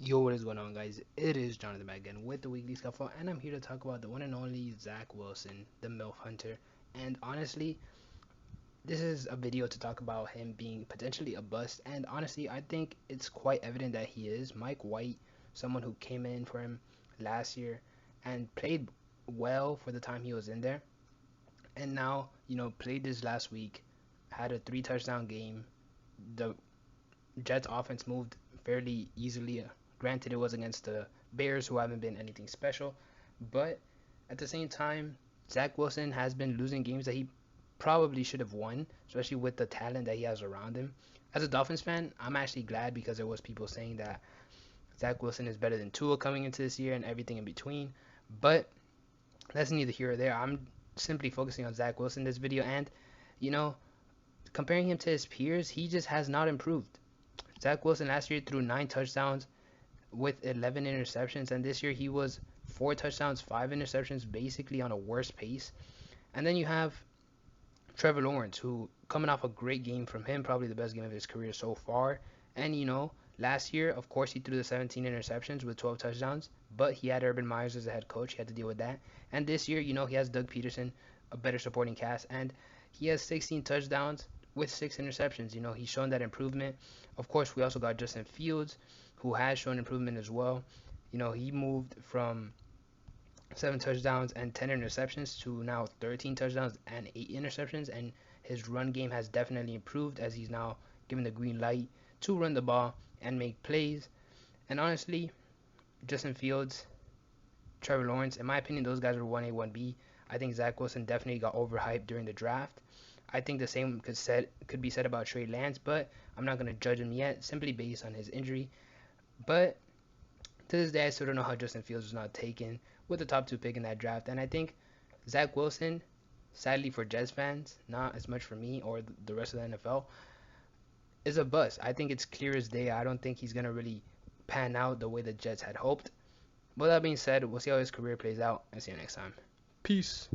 Yo, what is going on, guys? It is Jonathan back again with the Weekly Scuffle, and I'm here to talk about the one and only Zach Wilson, the MILF Hunter. And honestly, this is a video to talk about him being potentially a bust. And honestly, I think it's quite evident that he is. Mike White, someone who came in for him last year and played well for the time he was in there, and now, played this last week, had a 3 touchdown game. The Jets offense moved fairly easily. Granted, it was against the Bears, who haven't been anything special, but at the same time, Zach Wilson has been losing games that he probably should have won, especially with the talent that he has around him. As a Dolphins fan, I'm actually glad because there was people saying that Zach Wilson is better than Tua coming into this year and everything in between. But that's neither here or there. I'm simply focusing on Zach Wilson this video, and you know, comparing him to his peers, he just has not improved. Zach Wilson last year threw 9 touchdowns with 11 interceptions, and this year he was 4 touchdowns, 5 interceptions, basically on a worse pace. And then you have Trevor Lawrence, who coming off a great game from him, probably the best game of his career so far. And last year, of course, he threw the 17 interceptions with 12 touchdowns, but he had Urban Myers as a head coach. He had to deal with that. And this year, he has Doug Peterson, a better supporting cast, and he has 16 touchdowns with 6 interceptions. He's shown that improvement. Of course, we also got Justin Fields, who has shown improvement as well. He moved from 7 touchdowns and 10 interceptions to now 13 touchdowns and 8 interceptions, and his run game has definitely improved as he's now given the green light to run the ball and make plays. And honestly, Justin Fields, Trevor Lawrence, in my opinion, those guys are 1A, 1B. I think Zach Wilson definitely got overhyped during the draft. I think the same could be said about Trey Lance, but I'm not going to judge him yet simply based on his injury. But to this day, I still don't know how Justin Fields was not taken with the top 2 pick in that draft. And I think Zach Wilson, sadly for Jets fans, not as much for me or the rest of the NFL, is a bust. I think it's clear as day. I don't think he's going to really pan out the way the Jets had hoped. But that being said, we'll see how his career plays out and see you next time. Peace.